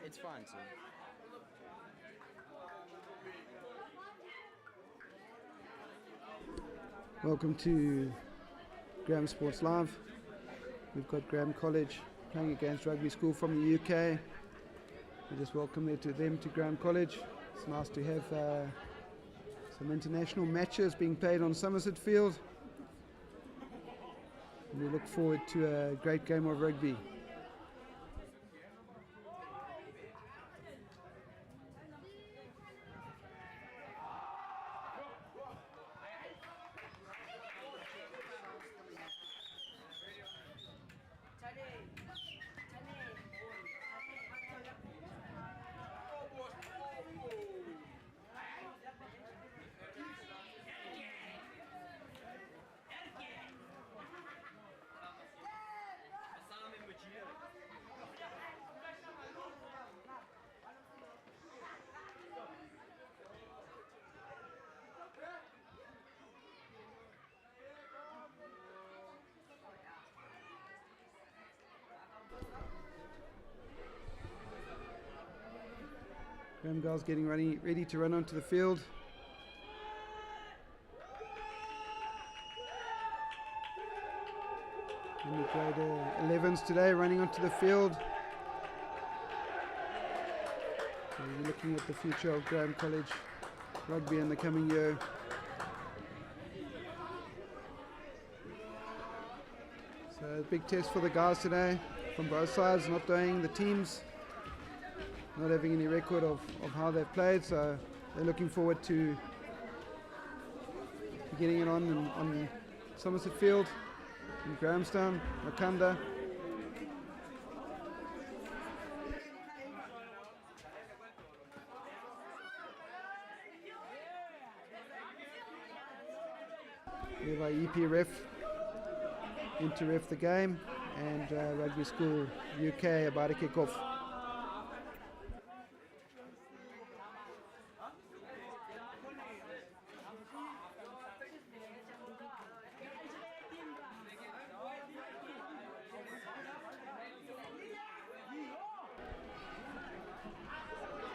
it's fine. So. Welcome to Graeme Sports Live. We've got Graeme College playing against Rugby School from the UK. We just welcome them to Graeme College. It's nice to have some international matches being played on Somerset Field. And we look forward to a great game of rugby. Graeme girls getting ready to run onto the field. And the grade 11s today running onto the field. So we're looking at the future of Graeme College rugby in the coming year. So a big test for the guys today from both sides, not knowing the teams, not having any record of how they've played, so they're looking forward to getting it on Somerset Field in Grahamstown, Wakanda. We have our EP ref in to ref the game, and Rugby School UK about to kick off.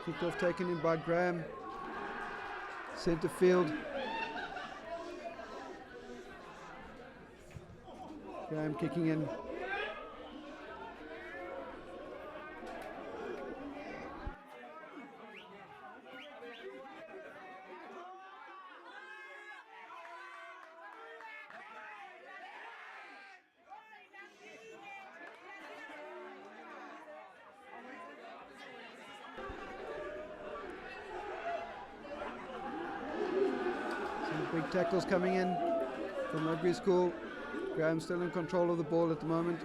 Kick-off taken in by Graeme. Centre field. Graeme kicking in. Big tackles coming in from Rugby School. Graeme still in control of the ball at the moment.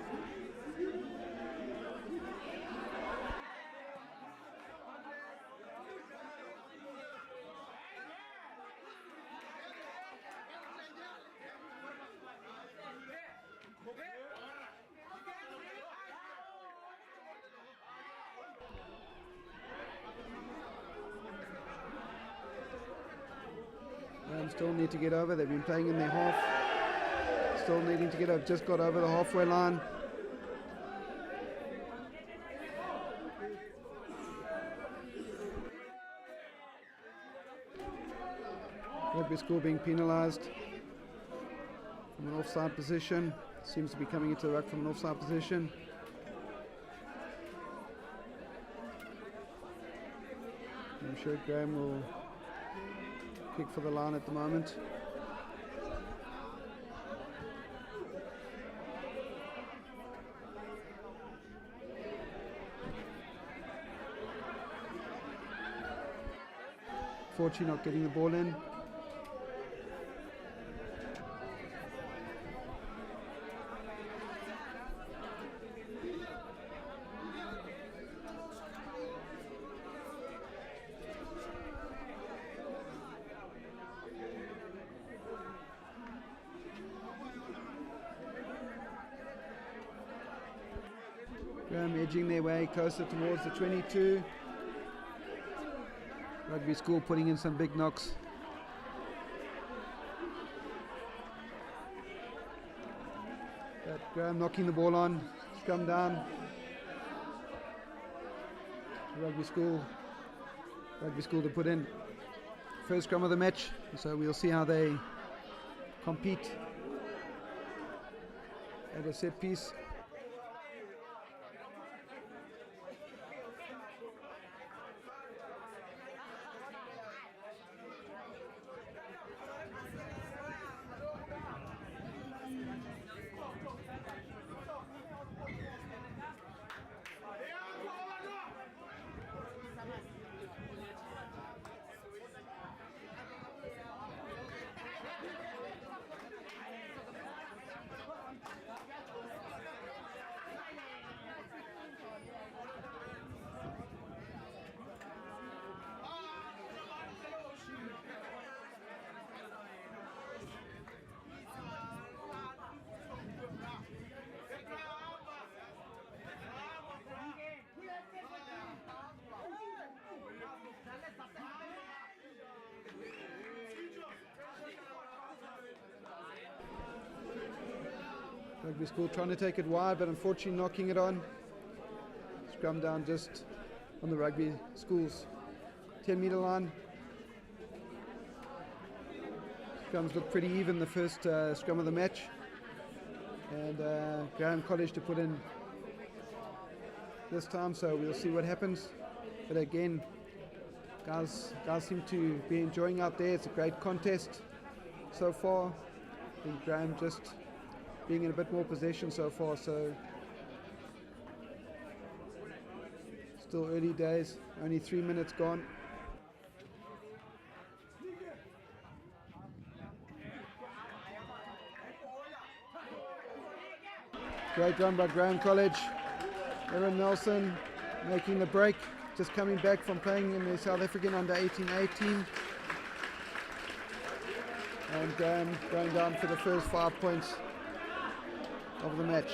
Still need to get over. They've been playing in their half. Still needing to get over. Just got over the halfway line. Rugby School being penalised from an offside position. Seems to be coming into the ruck from an offside position. I'm sure Graeme will kick for the line at the moment. Fortunately not getting the ball in. Graeme edging their way closer towards the 22. Rugby School putting in some big knocks. But Graeme knocking the ball on, scrum down. Rugby school to put in. First scrum of the match, so we'll see how they compete at a set piece. Rugby school trying to take it wide, but unfortunately knocking it on. Scrum down just on the rugby school's 10-meter line. Scrums look pretty even the first scrum of the match. And Graeme College to put in this time, so we'll see what happens. But again, guys seem to be enjoying out there. It's a great contest so far. I think Graeme just being in a bit more possession so far, so still early days, only 3 minutes gone. Great run by Graeme College. Aaron Nelson making the break, just coming back from playing in the South African under 18-18. And Graeme going down for the first 5 points of the match.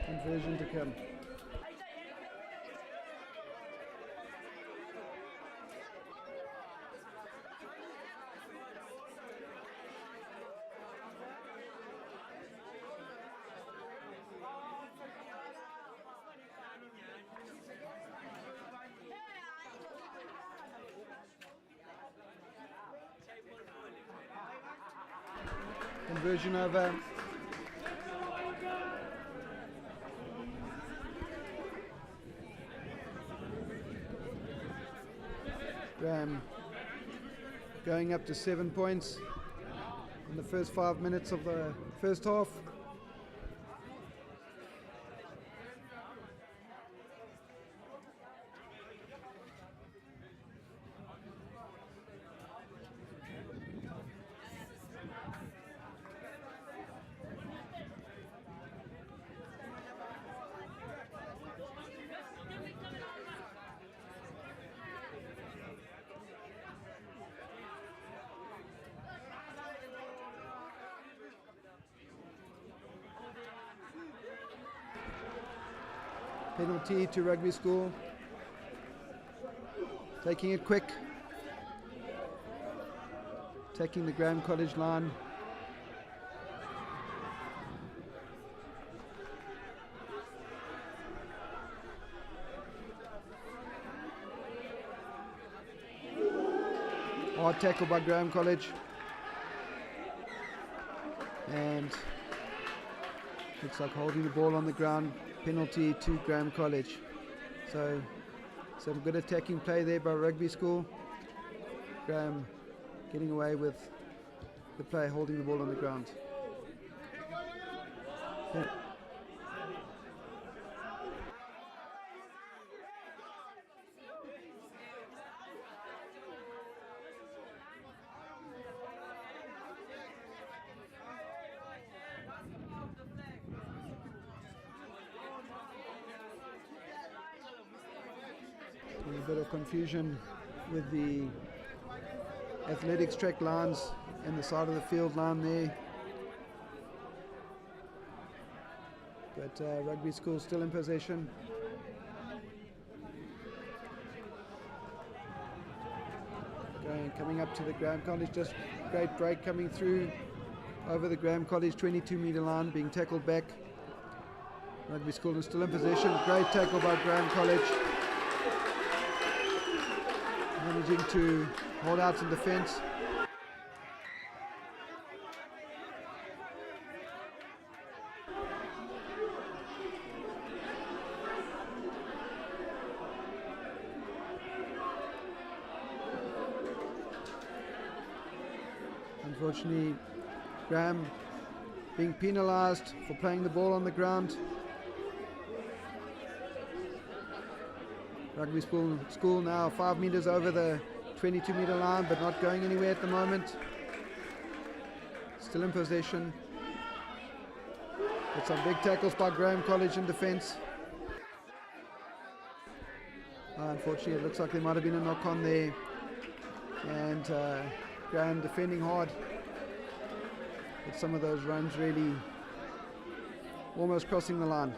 Conversion to come. Conversion over. Graeme going up to 7 points in the first 5 minutes of the first half. Penalty to rugby school. Taking it quick. Taking the Graeme College line. Hard tackle by Graeme College. And looks like holding the ball on the ground. Penalty to Graeme College. So some good attacking play there by rugby school. Graeme getting away with the play, holding the ball on the ground. A bit of confusion with the athletics track lines and the side of the field line there. But rugby school still in possession. Coming up to the Graeme College, just great break coming through. over the Graeme College 22-metre line, being tackled back. Rugby School is still in possession. Great tackle by Graeme College. Managing to hold out in defence. Unfortunately, Graeme being penalised for playing the ball on the ground. Rugby School now 5 metres over the 22-metre line, but not going anywhere at the moment. Still in possession. With some big tackles by Graeme College in defence. Unfortunately, it looks like there might have been a knock on there. And Graeme defending hard. With some of those runs really almost crossing the line.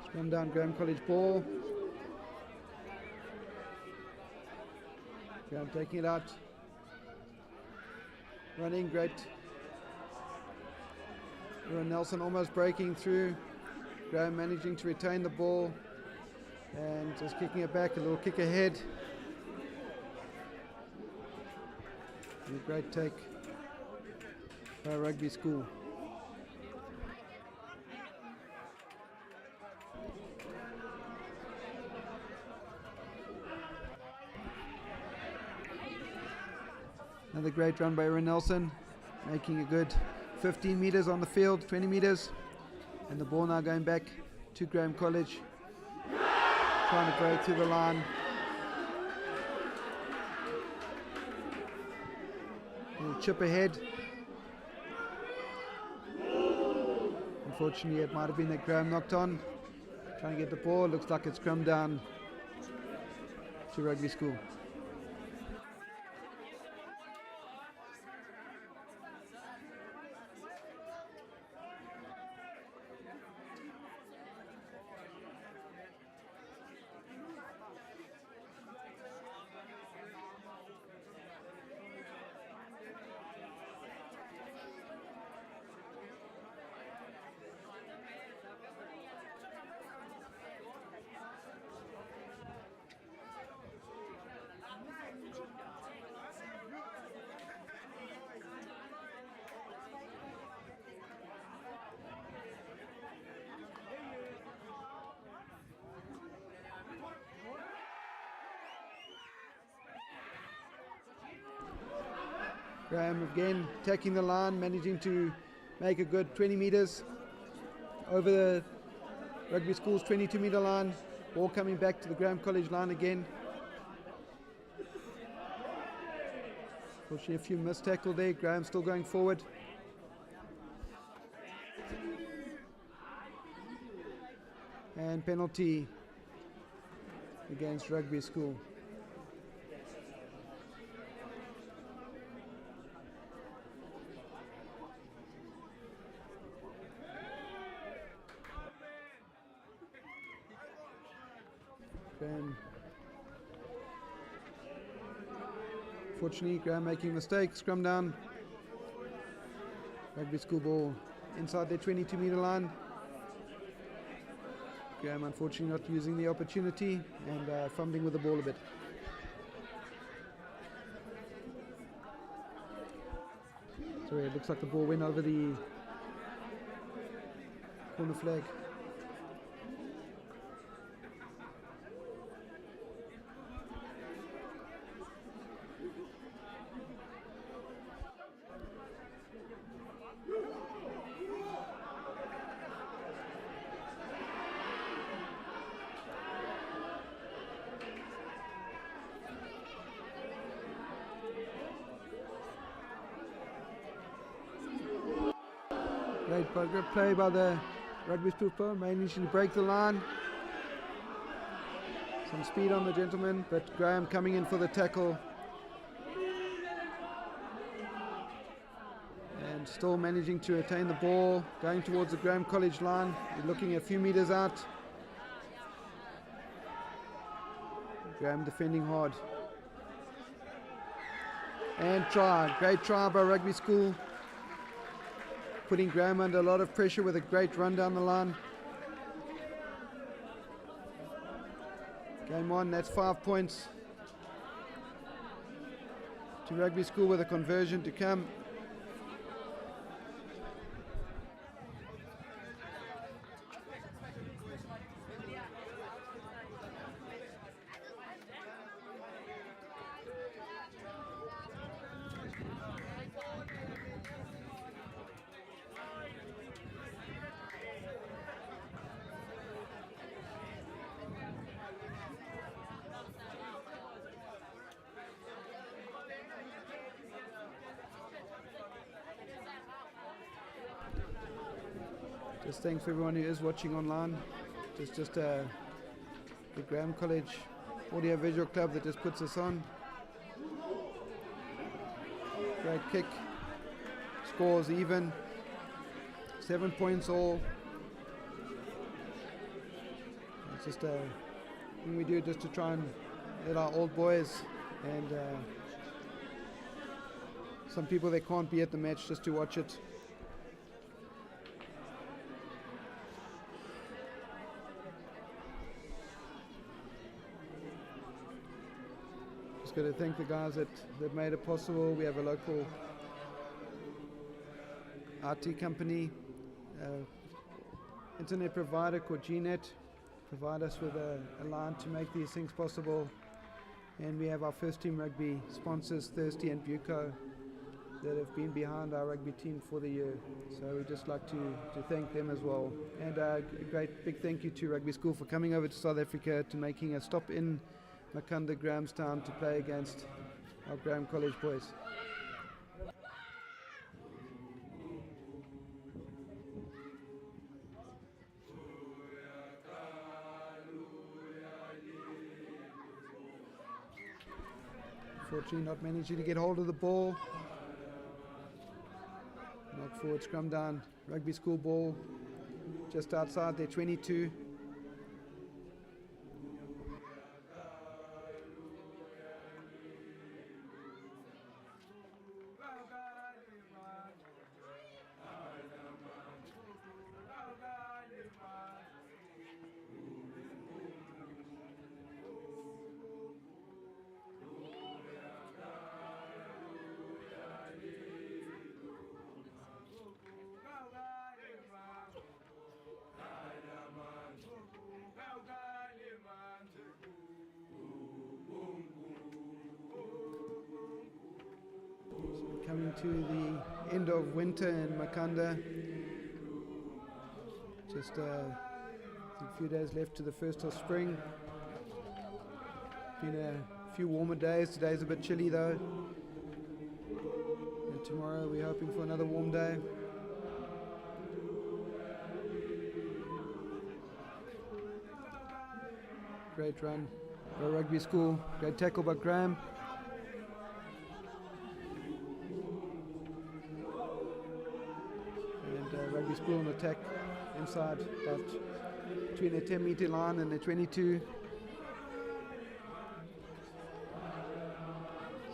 Scrum down, Graeme College ball. Graeme taking it out. Running, great. Nelson almost breaking through. Graeme managing to retain the ball and just kicking it back, a little kick ahead. And a great take by Rugby School. Another great run by Aaron Nelson, making a good 15 metres on the field, 20 metres. And the ball now going back to Graeme College. Trying to break through the line. A little chip ahead. Unfortunately, it might have been that Graeme knocked on. Trying to get the ball, looks like it's scrum down to Rugby School. Graeme again taking the line, managing to make a good 20 metres over the Rugby School's 22-metre line. Ball coming back to the Graeme College line again. Unfortunately, a few missed tackle there. Graeme still going forward. And penalty against Rugby School. Fortunately, Graeme making a mistake, scrum down. Rugby School ball inside their 22-metre line. Graeme unfortunately not using the opportunity and fumbling with the ball a bit. Sorry, it looks like the ball went over the corner flag. Great play by the Rugby school player, managing to break the line. Some speed on the gentleman, but Graeme coming in for the tackle. And still managing to retain the ball, going towards the Graeme College line. We're looking a few meters out. Graeme defending hard. And try, great try by Rugby School. Putting Graeme under a lot of pressure with a great run down the line. Game on, that's 5 points to Rugby School with a conversion to come. Just thanks for everyone who is watching online. Just the Graeme College Audio Visual Club that just puts us on. Great kick. Scores even. 7 points all. It's just a thing we do just to try and let our old boys and some people that can't be at the match just to watch it. Got to thank the guys that made it possible. We have a local IT company, internet provider called GNet, provide us with a line to make these things possible. And we have our first team rugby sponsors, Thirsty and Buco, that have been behind our rugby team for the year. So we'd just like to thank them as well. And a great big thank you to Rugby School for coming over to South Africa, to making a stop in Makanda, Grahamstown, to play against our Graeme College boys. Unfortunately not managing to get hold of the ball. Knock forward, scrum down, Rugby School ball just outside their 22. Coming to the end of winter in Makanda. Just a few days left to the first of spring. Been a few warmer days. Today's a bit chilly though. And tomorrow we're hoping for another warm day. Great run by Rugby School. Great tackle by Graeme. Rugby School on attack inside, about between the 10-meter line and the 22.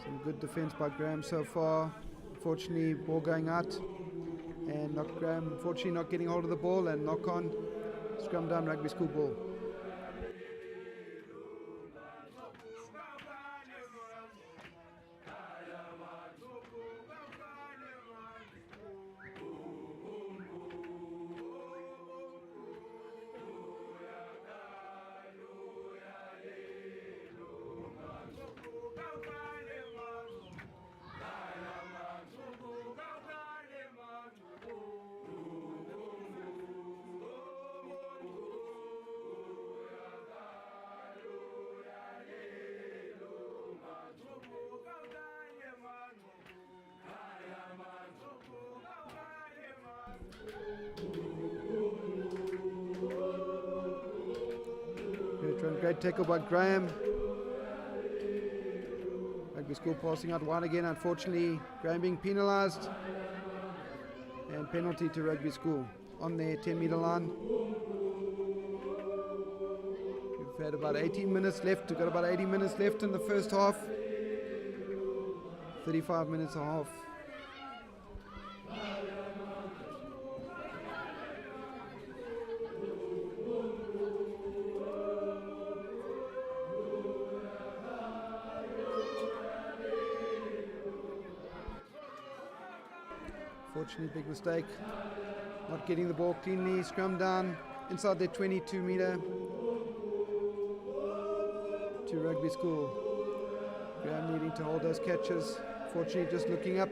Some good defence by Graeme so far. Unfortunately, ball going out, and Graeme unfortunately not getting hold of the ball, and knock on, scrum down, Rugby School ball. great tackle by Graeme. Rugby School passing out wide again, unfortunately. Graeme being penalised. And penalty to Rugby School on their 10-metre line. We've had about 18 minutes left. We've got about 80 minutes left in the first half. 35 minutes a half. Fortunately, big mistake. Not getting the ball cleanly. Scrum down inside their 22-metre to Rugby School. Graeme needing to hold those catches. Fortunately, just looking up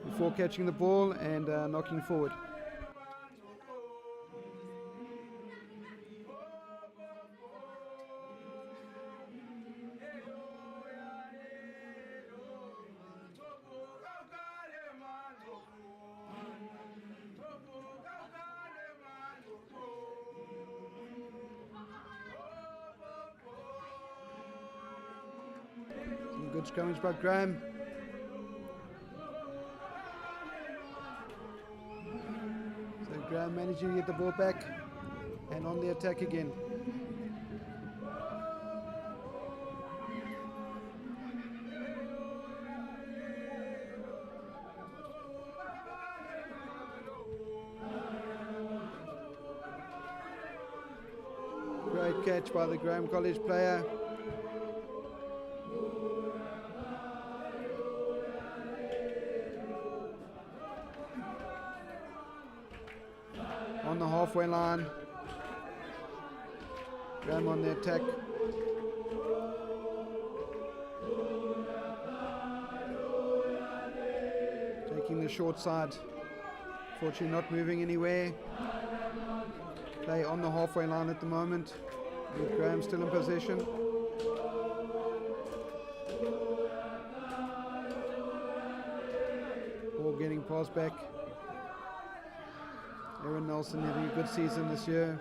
before catching the ball and knocking forward. Good scrummage by Graeme. So Graeme managing to get the ball back and on the attack again. Great catch by the Graeme College player. On the halfway line. Graeme on the attack. Taking the short side. Fortunately not moving anywhere. Play on the halfway line at the moment. With Graeme still in possession. Ball getting passed back. Aaron Nelson having a good season this year.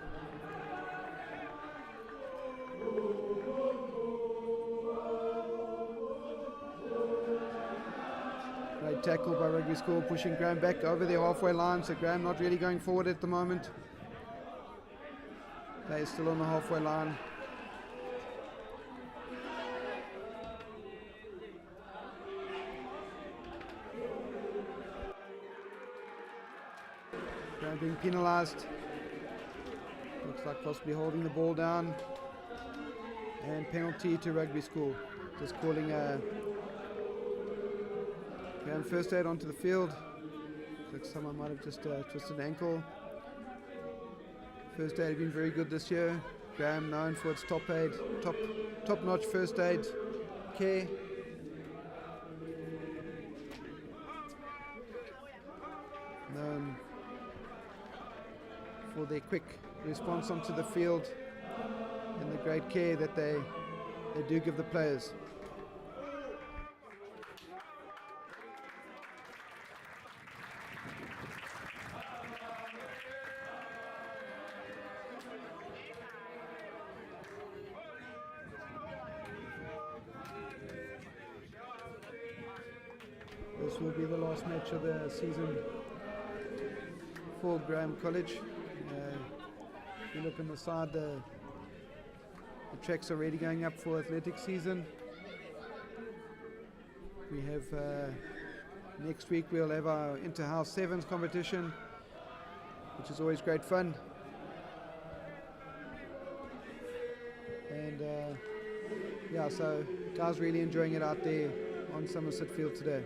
Great tackle by Rugby School, pushing Graeme back over the halfway line, so Graeme not really going forward at the moment. Play is still on the halfway line. Graeme being penalised. Looks like possibly holding the ball down. And penalty to Rugby School. Just calling a Graeme first aid onto the field. Looks like someone might have just twisted an ankle. First aid has been very good this year. Graeme known for its top-notch first aid care. Known for their quick response onto the field and the great care that they do give the players. This will be the last match of the season for Graeme College. If you look on the side, the track's already going up for athletic season. We have next week we'll have our inter-house sevens competition, which is always great fun. And yeah, so guys really enjoying it out there on Somerset Field today.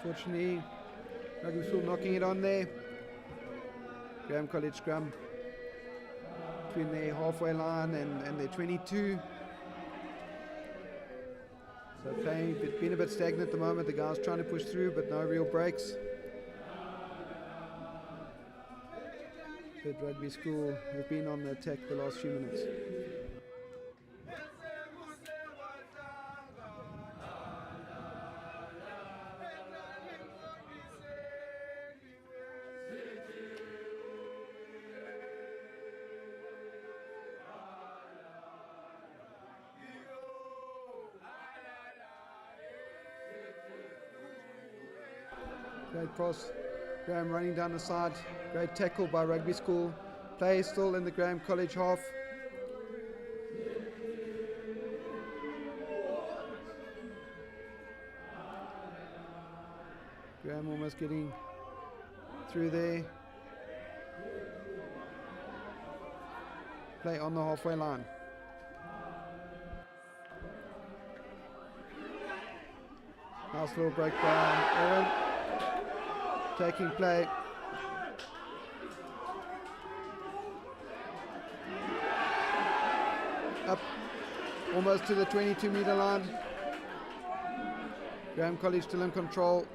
Fortunately, Rugby School knocking it on there. Graeme College scrum between their halfway line and their 22. So playing, been a bit stagnant at the moment. The guys trying to push through, but no real breaks. But Rugby School have been on the attack the last few minutes. Great cross, Graeme running down the side. Great tackle by Rugby School. Play still in the Graeme College half. Graeme almost getting through there. Play on the halfway line. Nice little breakdown. Aaron taking play. Up almost to the 22-meter line. Graeme College still in control.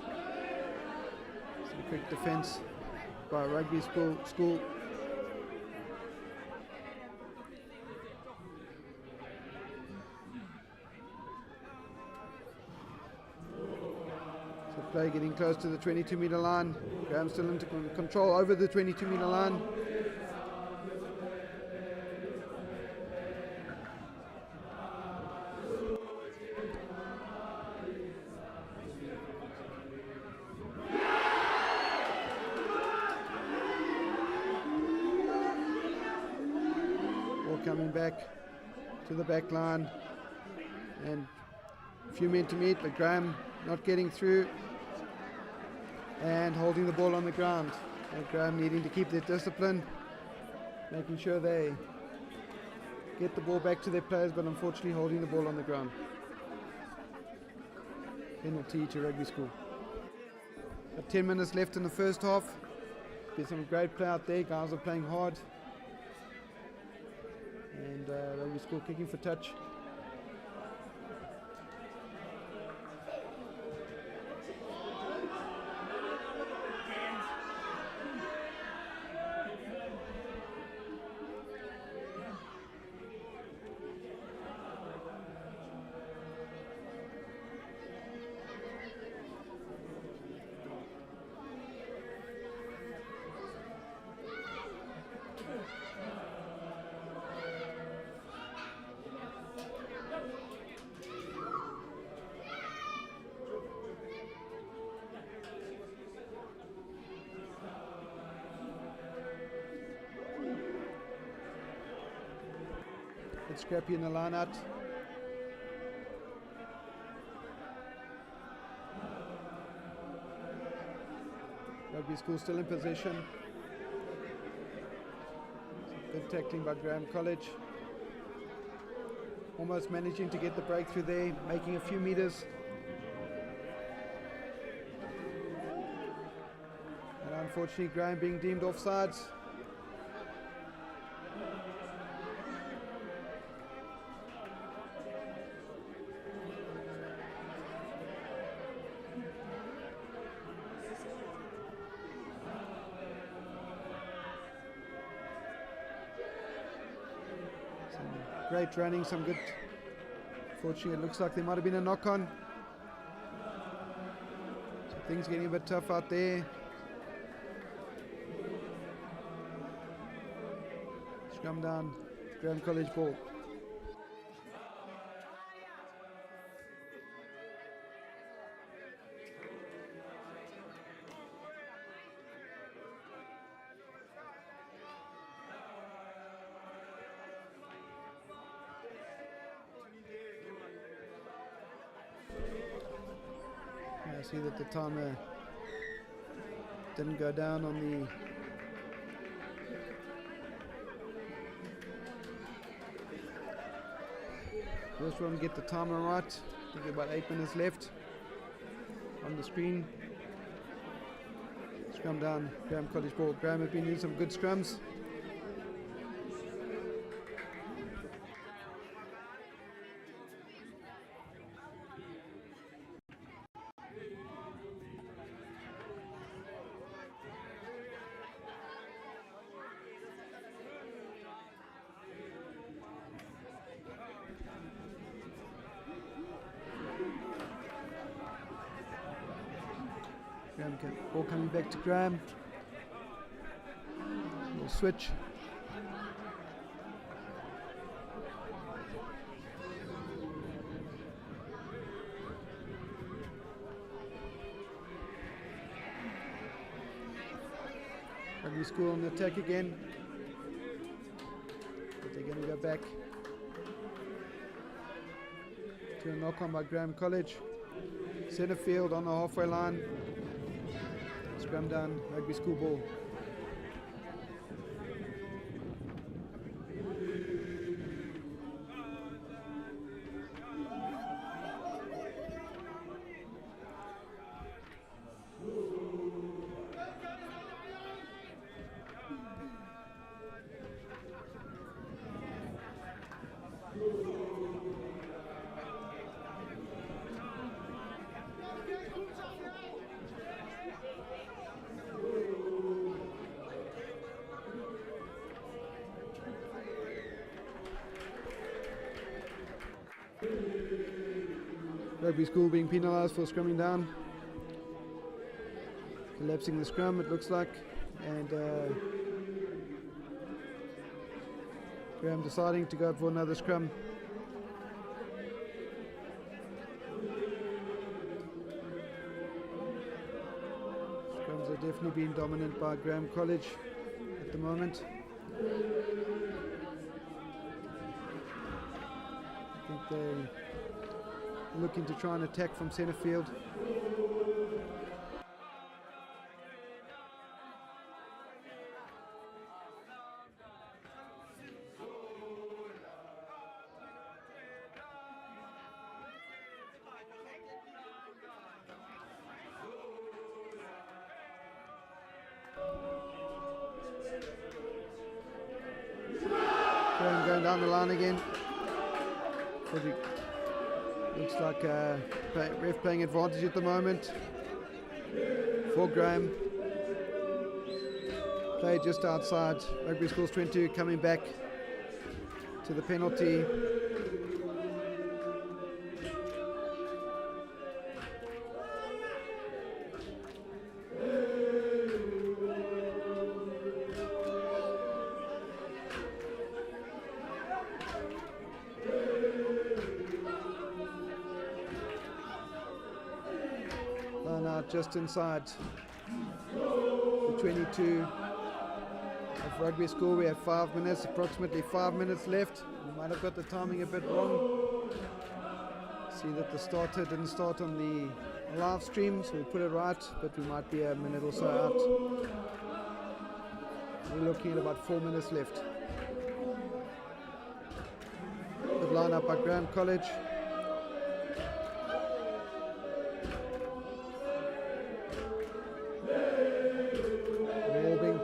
Some quick defence by Rugby School. So play getting close to the 22-meter line. Graeme still into control over the 22-meter line. Coming back to the back line, and a few men to meet, but Graeme not getting through and holding the ball on the ground. And Graeme needing to keep their discipline, making sure they get the ball back to their players, but unfortunately holding the ball on the ground. Penalty to Rugby School. Got 10 minutes left in the first half. There's some great play out there. Guys are playing hard. And Rugby School kicking for touch. It's scrappy in the line out. Rugby School still in possession. Good tackling by Graeme College. Almost managing to get the breakthrough there, making a few meters. And unfortunately Graeme being deemed offsides. Great running, some good. Fortunately, it looks like there might have been a knock on. So things getting a bit tough out there. Scrum down, Graeme College ball. I see that the timer didn't go down on the first one. Get the timer right. I think about 8 minutes left on the screen. Scrum down, Graeme College ball. Graeme have been doing some good scrums. Ball coming back to Graeme. We'll switch. Rugby School on the attack again. But they're going to go back to a knock on by Graeme College. Centre field on the halfway line. Scrum down, Rugby School ball. Rugby School being penalised for scrumming down. Collapsing the scrum, it looks like. And Graeme deciding to go for another scrum. Scrums are definitely being dominant by Graeme College at the moment. I think they're looking to try and attack from centre field. Going down the line again. Looks like ref playing advantage at the moment for Graeme. Play just outside Rugby School's 22, coming back to the penalty. Just inside the 22 of Rugby School. We have 5 minutes, approximately 5 minutes left. We might have got the timing a bit wrong. See that the starter didn't start on the live stream, so we put it right, but we might be a minute or so out. We're looking at about 4 minutes left. Good line up by Graeme College.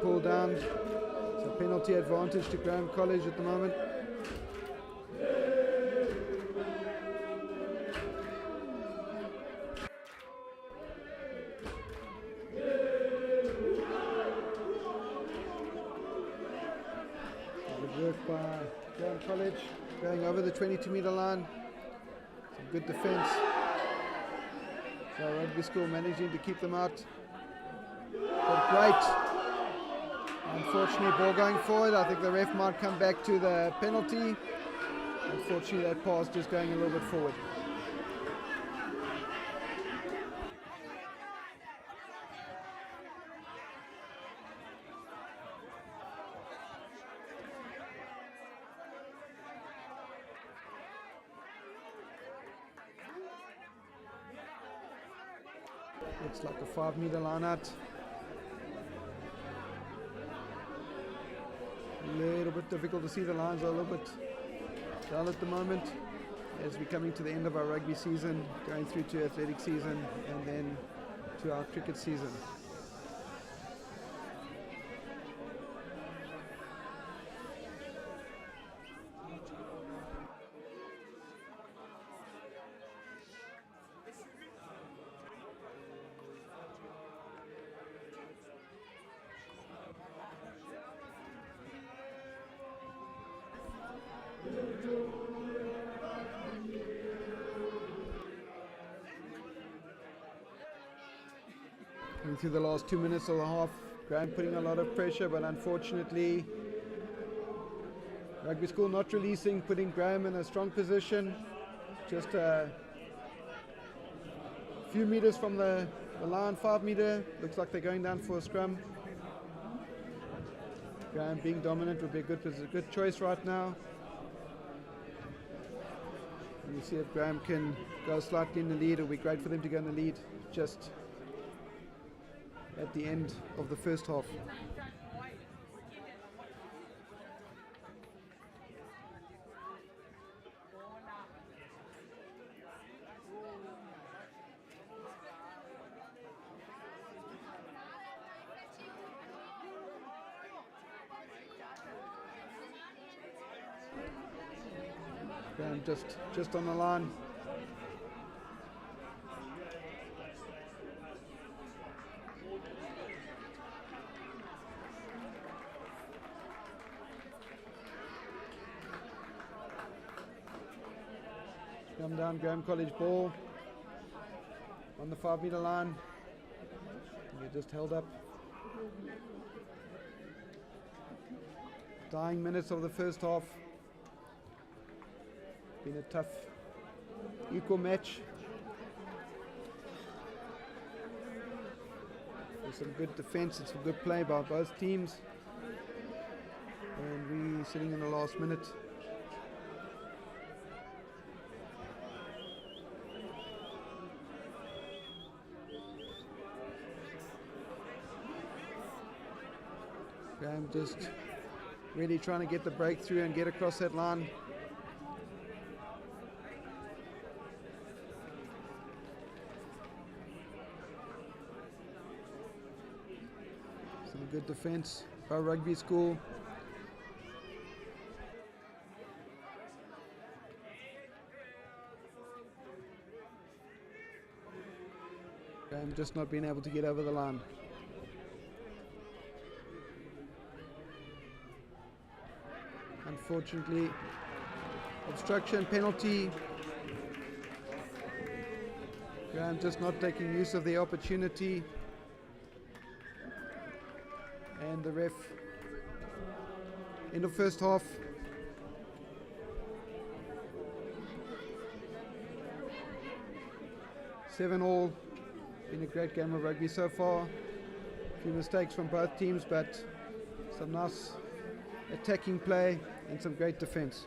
Pulled down. It's a penalty advantage to Graeme College at the moment. Good work by Graeme College, going over the 22-metre line. Some good defence. So Rugby School managing to keep them out. But great. Unfortunately, ball going forward. I think the ref might come back to the penalty. Unfortunately, that pass just going a little bit forward. Looks like a 5-metre line out. A little bit difficult to see, the lines are a little bit dull at the moment as we're coming to the end of our rugby season, going through to athletic season and then to our cricket season. Coming through the last 2 minutes of the half, Graeme putting a lot of pressure, but unfortunately Rugby School not releasing, putting Graeme in a strong position. Just a few meters from the line, 5 meter. Looks like they're going down for a scrum. Graeme being dominant would be a good choice right now. And you see if Graeme can go slightly in the lead, it would be great for them to go in the lead just at the end of the first half. Graeme just on the line. Come down, Graeme College ball on the 5 meter line. They just held up. Dying minutes of the first half. Been a tough, equal match. There's some good defense and some good play by both teams. And we're sitting in the last minute. Graeme just really trying to get the breakthrough and get across that line. Some good defense by Rugby School. Graeme just not being able to get over the line. Unfortunately, obstruction penalty. Graeme just not taking use of the opportunity. And the ref, end of first half. Seven all. Been a great game of rugby so far. A few mistakes from both teams, but some nice attacking play and some great defense.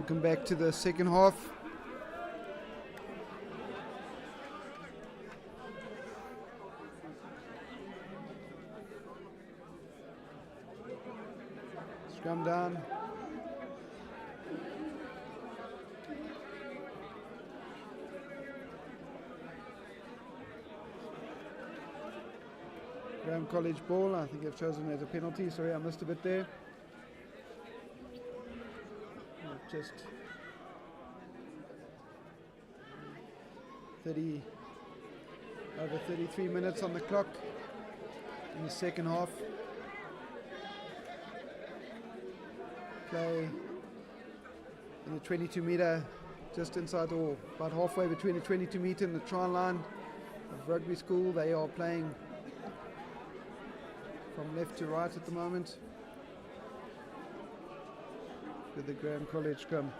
Welcome back to the second half. Scrum down. Graeme College ball. I think I've chosen as a penalty. Sorry, I missed a bit there. Just 33 minutes on the clock in the second half. Play in the 22 metre, just inside or about halfway between the 22 metre and the try line of Rugby School. They are playing from left to right at the moment with the Graeme College scrum.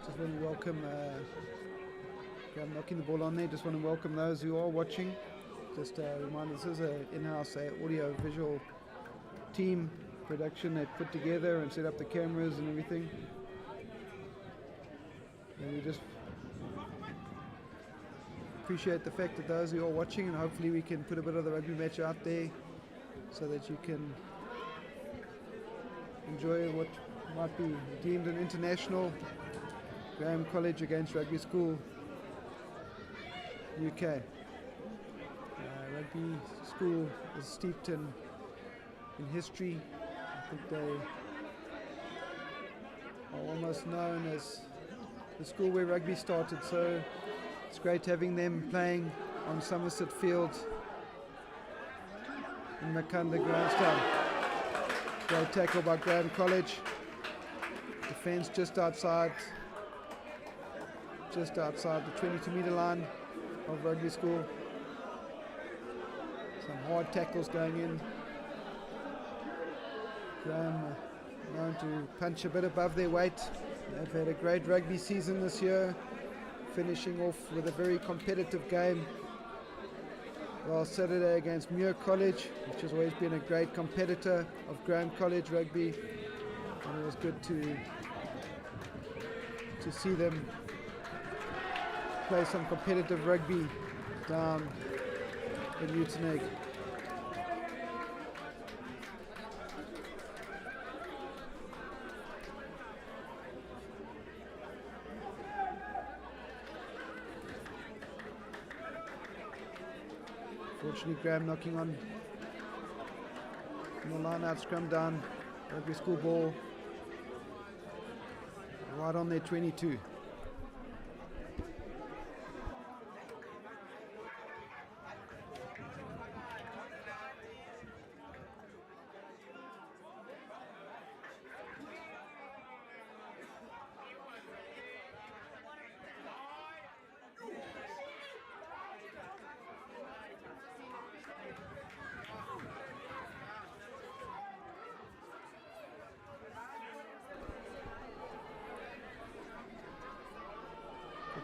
Just want to welcome Graeme knocking the ball on there. Just want to welcome those who are watching. Just a reminder, this is an in-house audio visual team production that put together and set up the cameras and everything. And we just appreciate the fact that those who are watching, and hopefully we can put a bit of the rugby match out there so that you can enjoy what might be deemed an international Graeme College against Rugby School UK. Rugby School is steeped in history. I think they are almost known as the school where rugby started, so it's great having them playing on Somerset Field in Makanda Grandstand. Great tackle by Graeme College. Defence just outside the 22 metre line of Rugby School. Some hard tackles going in. Graeme known to punch a bit above their weight. They've had a great rugby season this year, finishing off with a very competitive game last Saturday against Muir College, which has always been a great competitor of Graeme College rugby, and it was good to see them play some competitive rugby down in Uitenhage. Fortunately, Graeme knocking on the line out, scrum down, Rugby School ball right on their 22.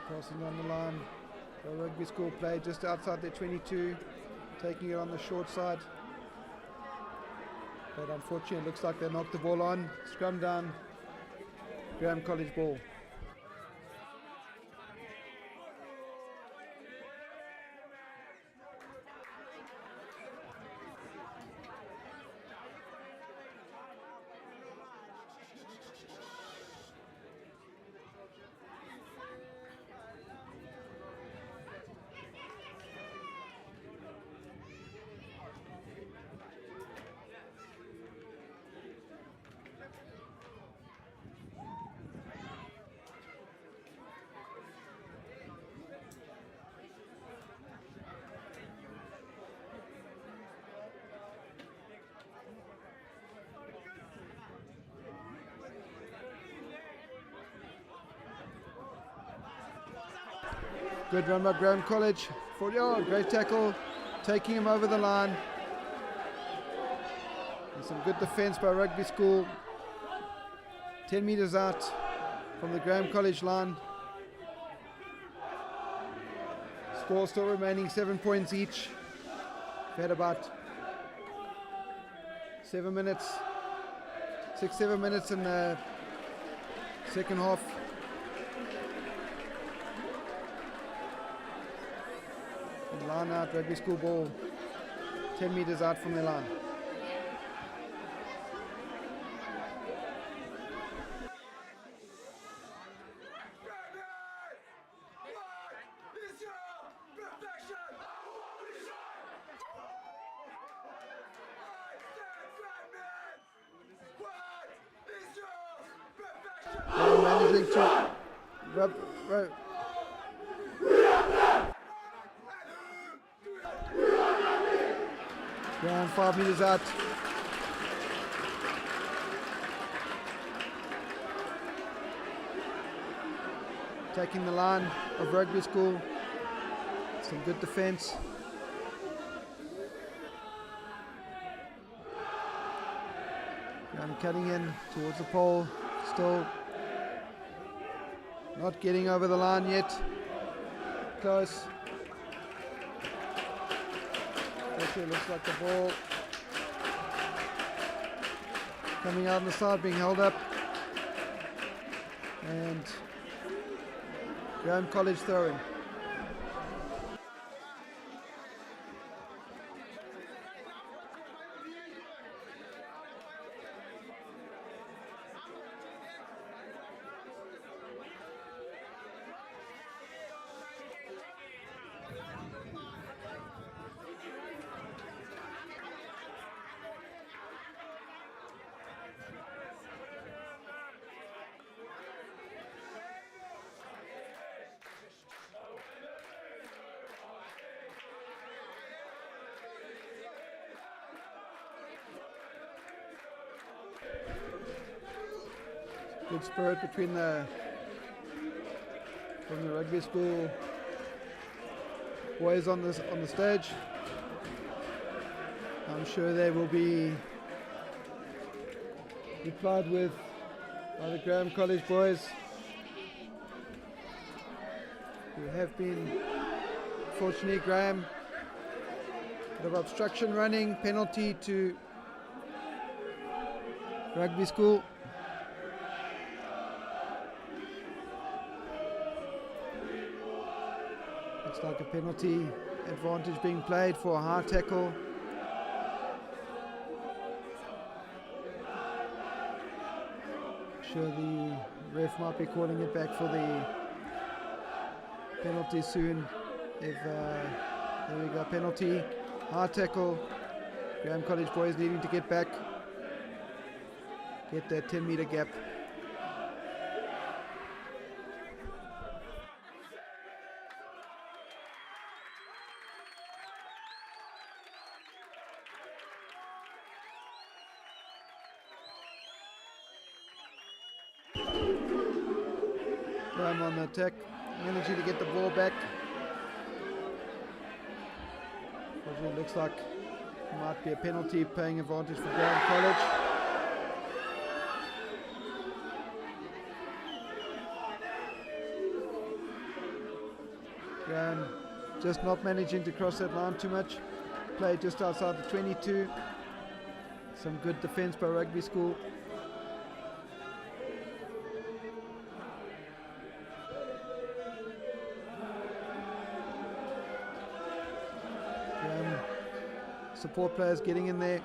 Crossing down the line. The Rugby School play just outside their 22, taking it on the short side. But unfortunately, it looks like they knocked the ball on. Scrum down, Graeme College ball. Good run by Graeme College. 40-yard, great tackle, taking him over the line. And some good defence by Rugby School. 10 metres out, from the Graeme College line. Score still remaining 7 points each. We've had about 7 minutes, 6-7 minutes in the second half. And line out, Rugby School ball 10 meters out from the line. They're managing to rub. Around 5 meters out. Taking the line of Rugby School. Some good defence. Cutting in towards the pole. Still not getting over the line yet. Close. Actually looks like the ball coming out on the side, being held up. And Graeme College throwing. Good spirit between from the Rugby School boys on the stage. I'm sure they will be replied with by the Graeme College boys, who have been, fortunately, Graeme, bit of obstruction running, penalty to Rugby School. Looks like a penalty advantage being played for a high tackle. Sure, the ref might be calling it back for the penalty soon. If there we go, penalty, high tackle. Graeme College boys needing to get back, get that 10-meter gap. Graeme on the attack, managing to get the ball back. It looks like it might be a penalty paying advantage for Graeme College. Graeme just not managing to cross that line too much. Play just outside the 22. Some good defence by Rugby School. Support players getting in there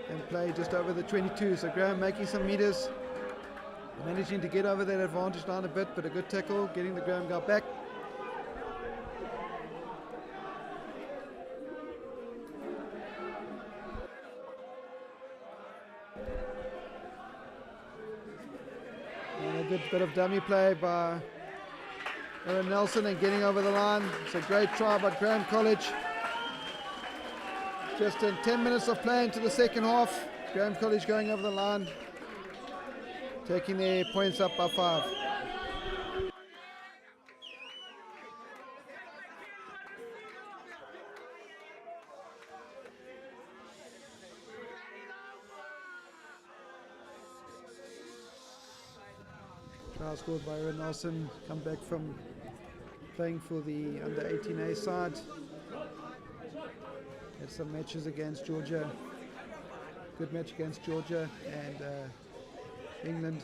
and play just over the 22. So Graeme making some meters, managing to get over that advantage line a bit, but a good tackle, getting the Graeme guy back. And a good bit of dummy play by Aaron Nelson and getting over the line. It's a great try by Graeme College. Just in 10 minutes of play into the second half, Graeme College going over the line, taking their points up by 5. Try scored by Aaron Nelson, come back from playing for the under 18A side. Had some matches against Georgia, good match against Georgia and England.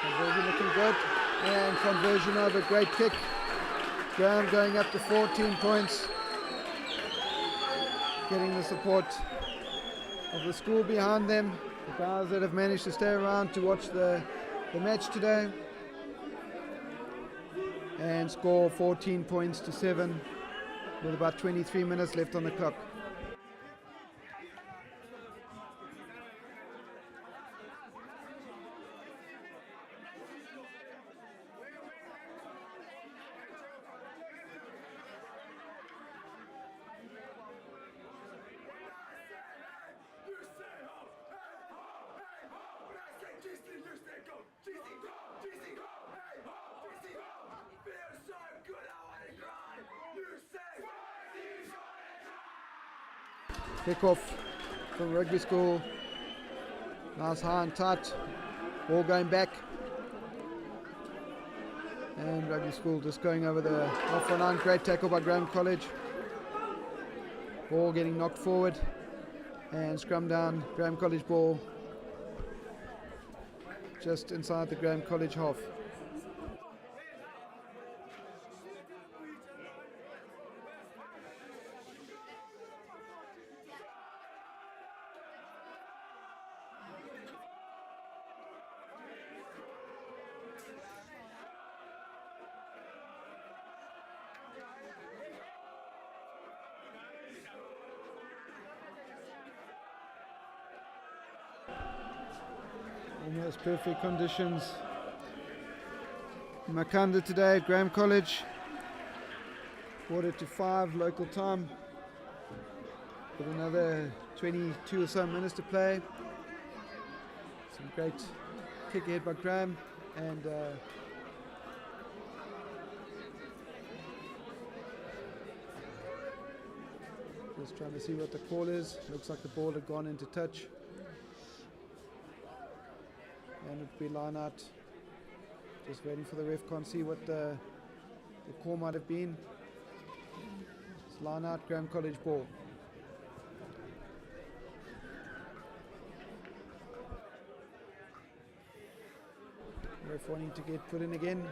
Conversion looking good, and conversion over, great kick. Graeme going up to 14 points, getting the support of the school behind them, the guys that have managed to stay around to watch the match today, and score 14 points to 7 with about 23 minutes left on the clock. Kick off from Rugby School. Nice high and tight. Ball going back. And Rugby School just going over the halfway line. Great tackle by Graeme College. Ball getting knocked forward. And scrum down. Graeme College ball. Just inside the Graeme College half. Almost perfect conditions. Makanda today at Graeme College. 4:45 local time. With another 22 or so minutes to play. Some great kick ahead by Graeme, and just trying to see what the call is. Looks like the ball had gone into touch. And it'd be line out. Just waiting for the ref, can't see what the call might have been. It's line out, Graeme College ball. Ref wanting to get put in again.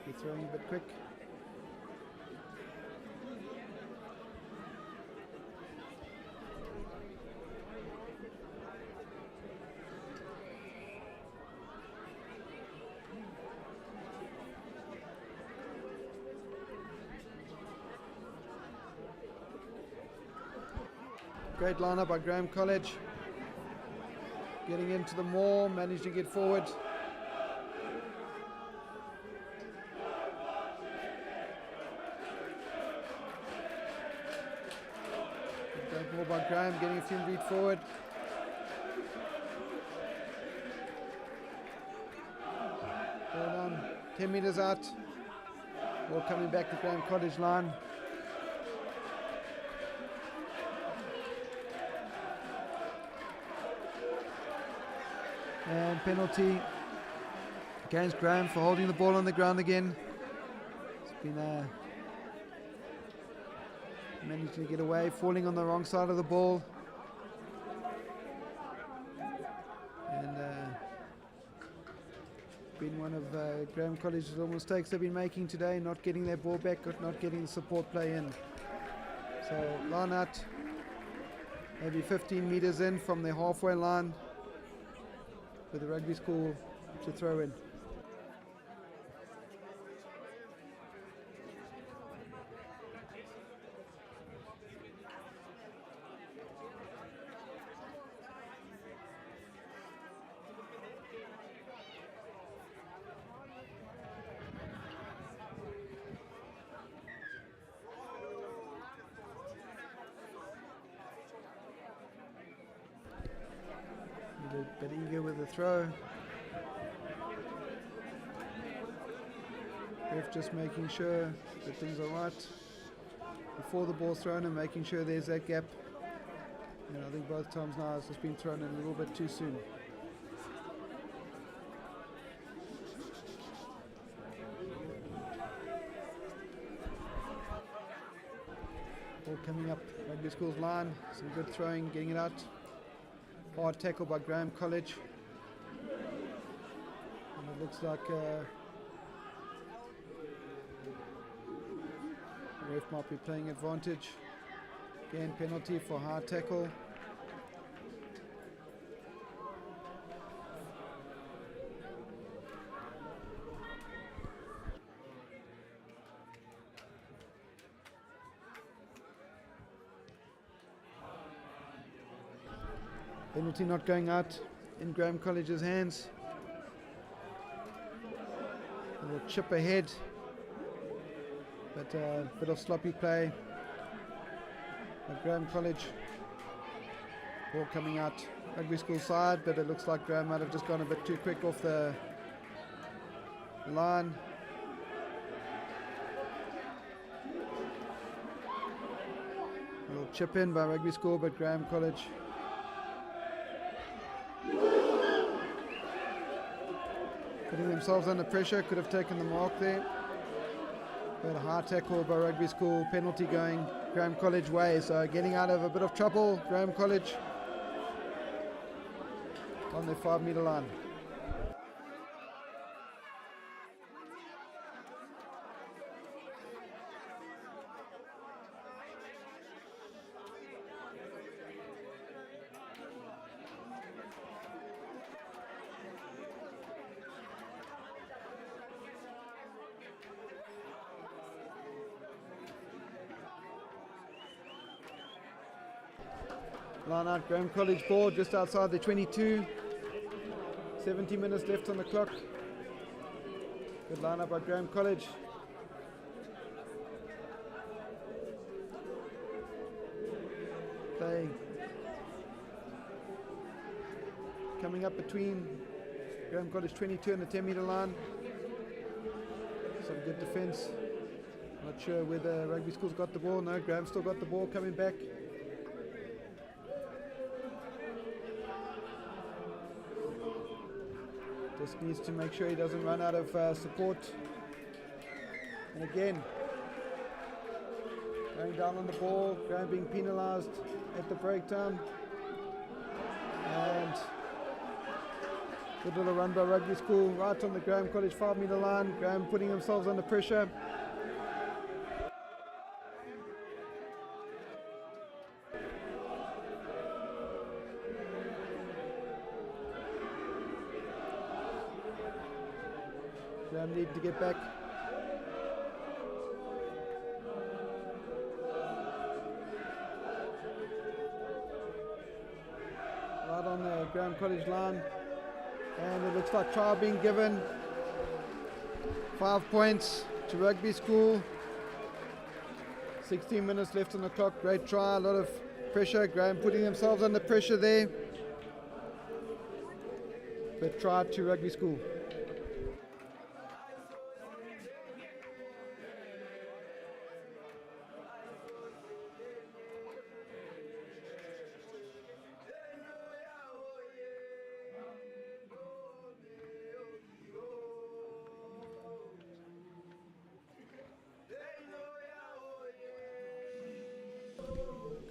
He's throwing a bit quick. Great lineup by Graeme College. Getting into the maul, managed to get forward. Great ball by Graeme, getting a few feet forward. Ball down, 10 metres out. Ball coming back to Graeme College line. And penalty against Graeme for holding the ball on the ground again. It's been managed to get away, falling on the wrong side of the ball. And been one of Graeme College's little mistakes they've been making today, not getting their ball back, not getting the support play in. So line out, maybe 15 metres in from the halfway line, with the Rugby School to throw in. A bit eager with the throw. Ref just making sure that things are right. before the ball's thrown and making sure there's that gap. And I think both times now it's just been thrown in a little bit too soon. Ball coming up Rugby School's line, some good throwing, getting it out. Hard tackle by Graeme College. And it looks like ref might be playing advantage. Again, penalty for hard tackle. Penalty not going out in Graeme College's hands. A little chip ahead, but a bit of sloppy play at Graeme College. Ball coming out Rugby School side, but it looks like Graeme might have just gone a bit too quick off the line. A little chip in by Rugby School, but Graeme College putting themselves under pressure, could have taken the mark there. But a hard tackle by Rugby School, penalty going Graeme College way, so getting out of a bit of trouble, Graeme College on their 5 metre line. Line out Graeme College ball just outside the 22. 70 minutes left on the clock. Good line up by Graeme College. Play coming up between Graeme College 22 and the 10 metre line. Some good defence. Not sure whether Rugby School's got the ball. No, Graeme still got the ball coming back. Just needs to make sure he doesn't run out of support. And again, going down on the ball, Graeme being penalised at the breakdown. And good little run by Rugby School right on the Graeme College 5 metre line. Graeme putting themselves under pressure. Graeme need to get back. Right on the Graeme College line. And it looks like try being given. 5 points to Rugby School. 16 minutes left on the clock. Great try, a lot of pressure. Graeme putting themselves under pressure there. But try to Rugby School.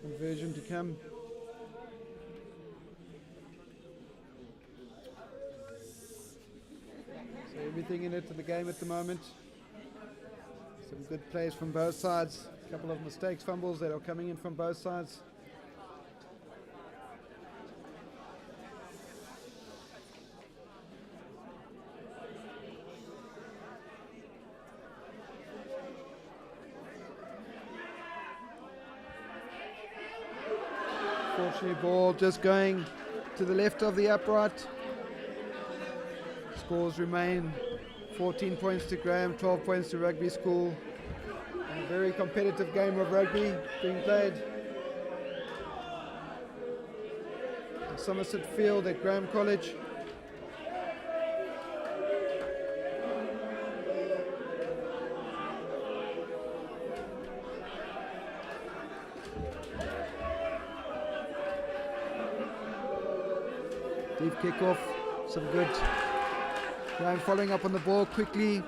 Conversion to come. So everything in it to the game at the moment. Some good plays from both sides. A couple of mistakes, fumbles that are coming in from both sides. Unfortunately, ball just going to the left of the upright. Scores remain 14 points to Graeme, 12 points to Rugby School. And a very competitive game of rugby being played at Somerset Field at Graeme College. Deep kick-off, some good. Graeme following up on the ball quickly.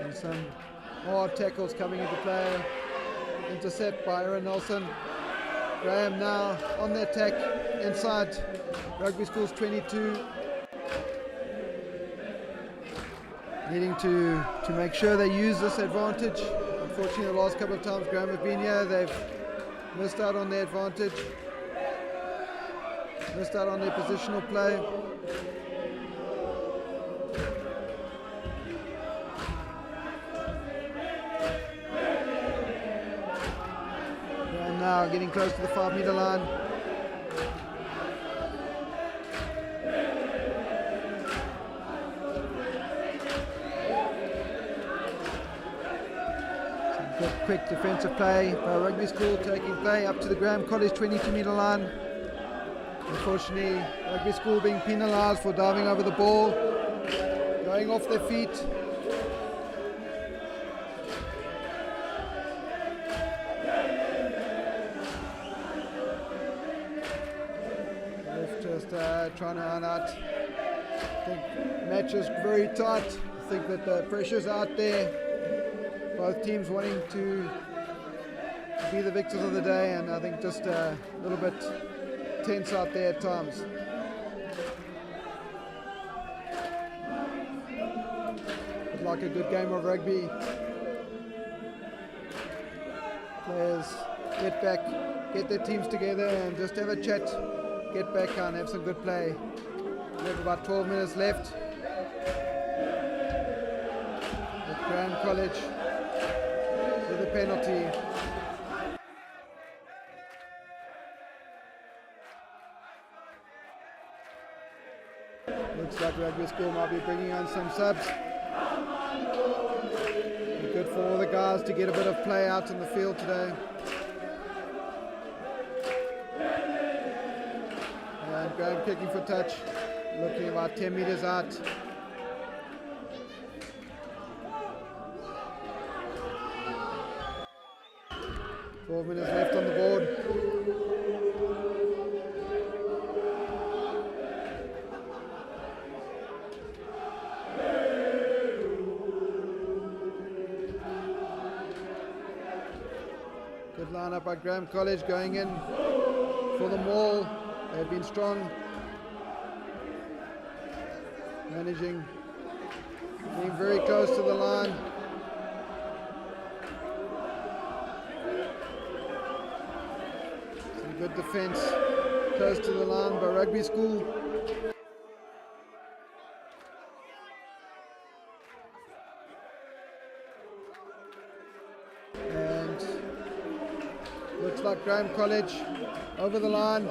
And some hard tackles coming into play. Intercept by Aaron Nelson. Graeme now on the attack inside Rugby School's 22. Needing to make sure they use this advantage. Unfortunately, the last couple of times Graeme have been here, they've missed out on their advantage. Missed out on their positional play. And now getting close to the 5-meter line. Some good quick defensive play by Rugby School, taking play up to the Graeme College 22-meter line. Unfortunately, Rugby School being penalised for diving over the ball, going off their feet. Ref just trying to run out. I think match is very tight. I think that the pressure's out there. Both teams wanting to be the victors of the day, and I think just a little bit tense out there at times. But like a good game of rugby, players get back, get their teams together and just have a chat, get back and have some good play. We have about 12 minutes left. At Graeme College with a penalty. Looks like Rugby School might be bringing on some subs. Good for all the guys to get a bit of play out in the field today. And Graeme kicking for touch, looking about 10 meters out. Four minutes left on the board. Good line-up by Graeme College going in for the maul. They've been strong, managing, being very close to the line. Some good defence close to the line by Rugby School. And looks like Graeme College over the line.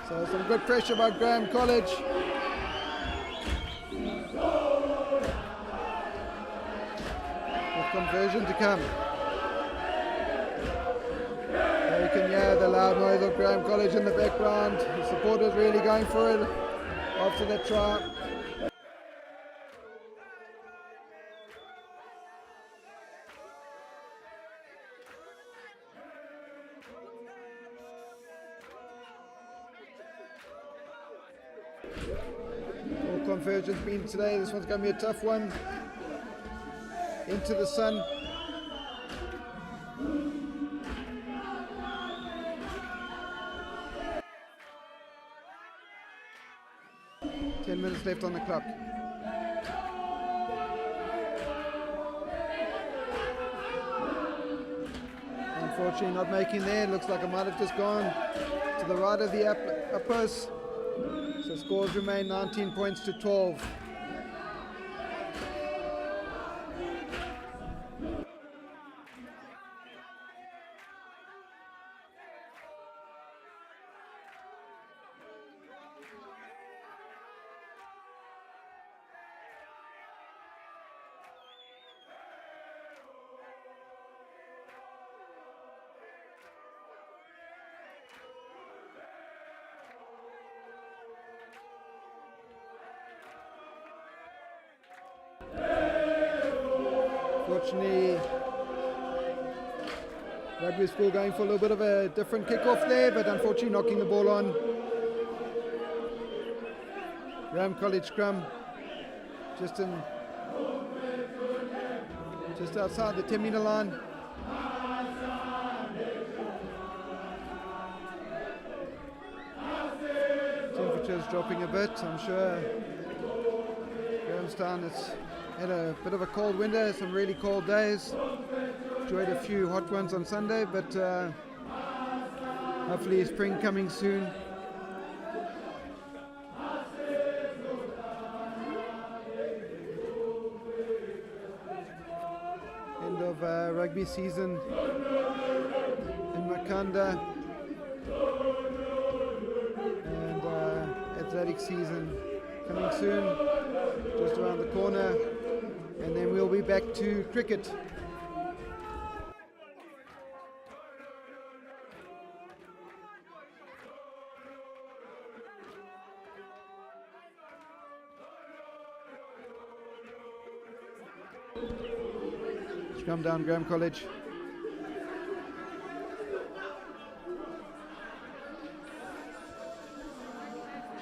So some good pressure by Graeme College. With conversion to come. You can hear the loud noise of Graeme College in the background. The supporters really going for it after that try. All conversions been today. This one's going to be a tough one. Into the sun. Ten minutes left on the clock. Unfortunately not making there. Looks like I might have just gone to the right of the uppers. So scores remain 19 points to 12. Fortunately, Rugby School going for a little bit of a different kick-off there, but unfortunately knocking the ball on. Graeme College scrum, just outside the 10-metre line. Temperature's dropping a bit, I'm sure. Grahamstown has had a bit of a cold winter, some really cold days. Enjoyed a few hot ones on Sunday, but hopefully spring coming soon. End of rugby season in Makanda, and athletic season coming soon, just around the corner, and then we'll be back to cricket. Scrum down Graeme College.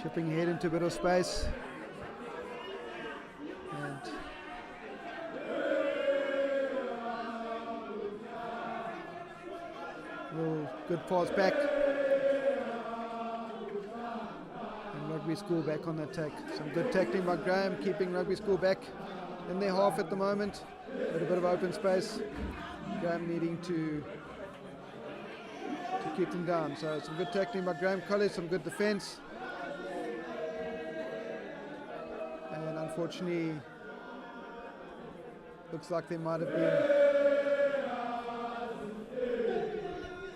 Chipping ahead into a bit of space. And little good pass back. And Rugby School back on the attack. Some good tackling by Graeme, keeping Rugby School back in their half at the moment. A bit of open space. Graeme needing to keep them down. So some good tackling by Graeme College, some good defence. And unfortunately, looks like they might have been.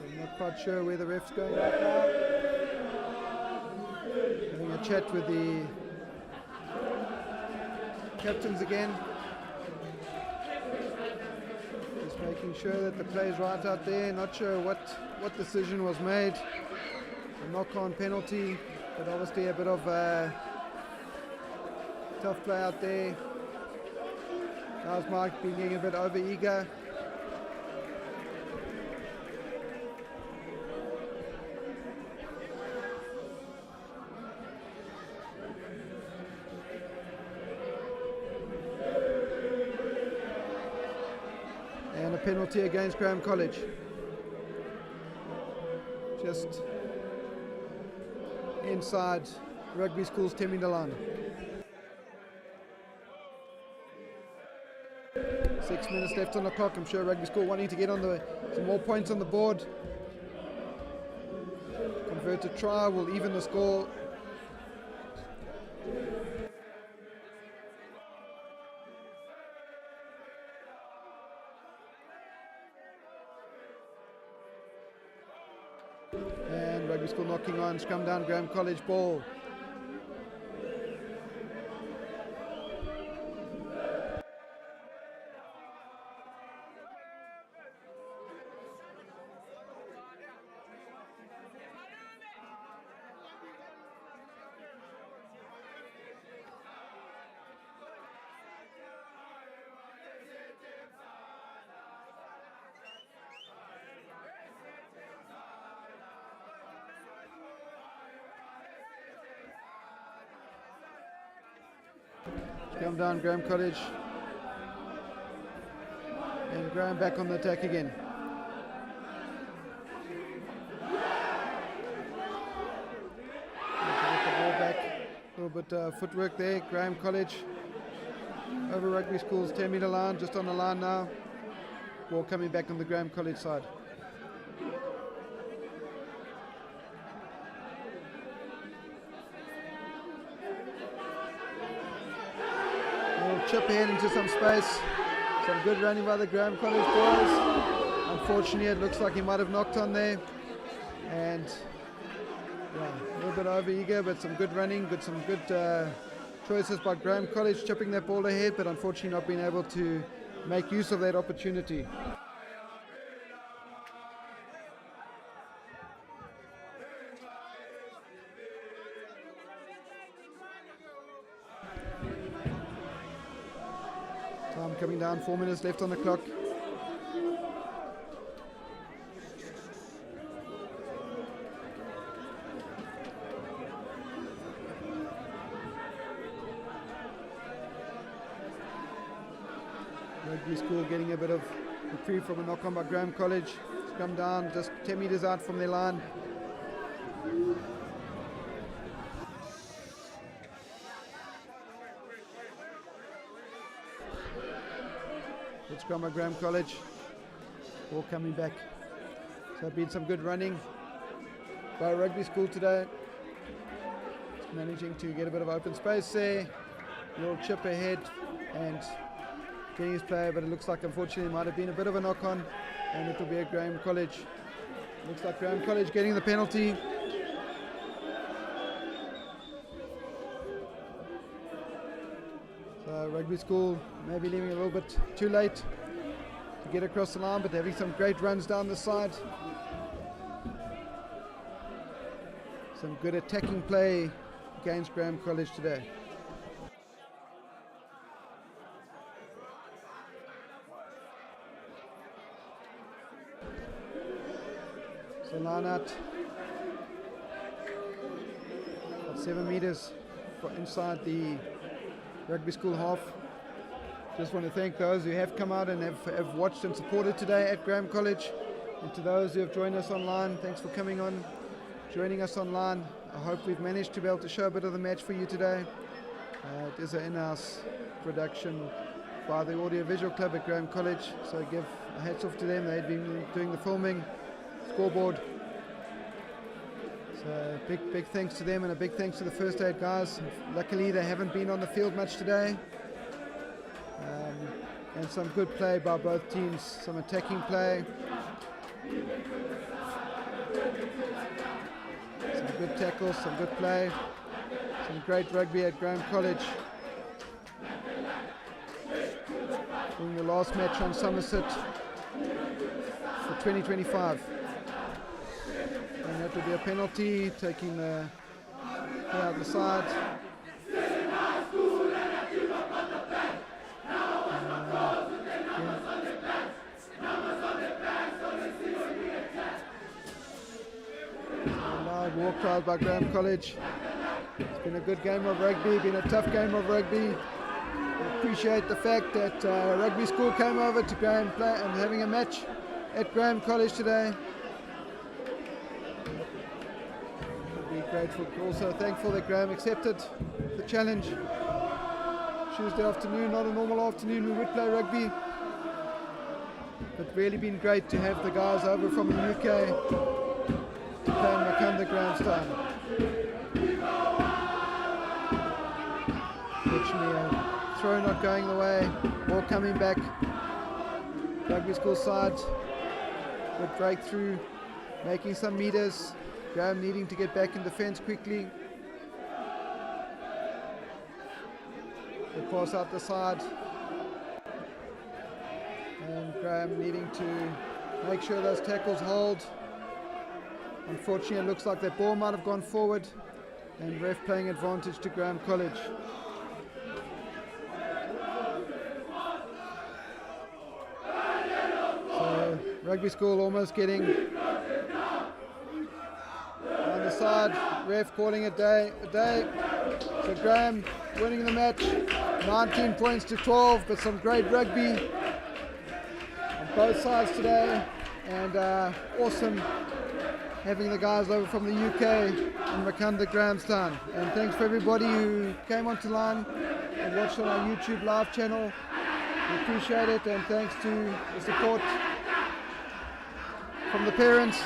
I'm not quite sure where the ref's going right now. Having a chat with the captains again. Just making sure that the play's right out there. Not sure what decision was made. A knock-on penalty, but obviously a bit of tough play out there. Guys might be getting a bit over eager. And a penalty against Graeme College. Just inside Rugby School's 10-metre line. 6 minutes left on the clock. I'm sure Rugby School wanting to get on some more points on the board. Converted try will even the score. And Rugby School knocking on, scrum down Graeme College ball. Come down Graeme College, and Graeme back on the attack again. Get the ball back, a little bit footwork there. Graeme College over Rugby School's 10-metre line, just on the line now. Ball coming back on the Graeme College side. Chip ahead into some space. Some good running by the Graeme College boys. Unfortunately, it looks like he might have knocked on there. And yeah, a little bit over eager, but some good running, some good choices by Graeme College, chipping that ball ahead, but unfortunately not being able to make use of that opportunity. Time coming down, 4 minutes left on the clock. Rugby School getting a bit of reprieve from a knock on by Graeme College. Scrum down, just 10 metres out from their line. Good scrum by Graeme College. All coming back. So been some good running by Rugby School today. It's managing to get a bit of open space there. A little chip ahead and getting his play, but it looks like unfortunately it might have been a bit of a knock on, and it will be a Graeme College. Looks like Graeme College getting the penalty. So Rugby School maybe leaving a little bit too late to get across the line, but having some great runs down the side. Some good attacking play against Graeme College today. So line out, about 7 metres inside the Rugby School half. Just want to thank those who have come out and have watched and supported today at Graeme College, and to those who have joined us online, thanks for coming on, joining us online. I hope we've managed to be able to show a bit of the match for you today. It is an in-house production by the Audiovisual Club at Graeme College, so I give a hats off to them. They've been doing the filming, scoreboard. So big thanks to them, and a big thanks to the first aid guys. Luckily they haven't been on the field much today. And some good play by both teams, some attacking play. Some good tackles, some good play. Some great rugby at Graeme College. Doing the last match on Somerset for 2025. And that will be a penalty, taking the play out the side. Loud war crowd by Graeme College. It's been a good game of rugby, been a tough game of rugby. We appreciate the fact that Rugby School came over to Graeme and having a match at Graeme College today. We'll be grateful, also thankful that Graeme accepted the challenge. Tuesday afternoon, not a normal afternoon, we would play rugby. But really been great to have the guys over from the UK to play in Makanda Grandstand. Fortunately, a throw not going the way, ball coming back. Rugby School side, good breakthrough, making some meters. Graeme needing to get back in defence quickly. The pass out the side. And Graeme needing to make sure those tackles hold. Unfortunately, it looks like that ball might have gone forward, and ref playing advantage to Graeme College. So Rugby School almost getting on the side, ref calling a day. So Graeme winning the match, 19 points to 12, but some great rugby both sides today, and awesome having the guys over from the UK in Makanda Grandstand. And thanks for everybody who came onto line and watched on our YouTube live channel. We appreciate it, and thanks to the support from the parents.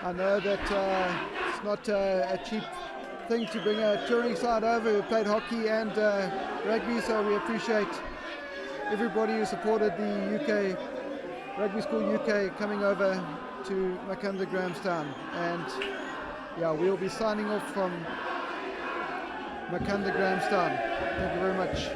I know that it's not a cheap thing to bring a touring side over who played hockey and rugby, so we appreciate everybody who supported the UK Rugby School UK coming over to Makanda Grandstand. And yeah, we'll be signing off from Makanda Grandstand. Thank you very much.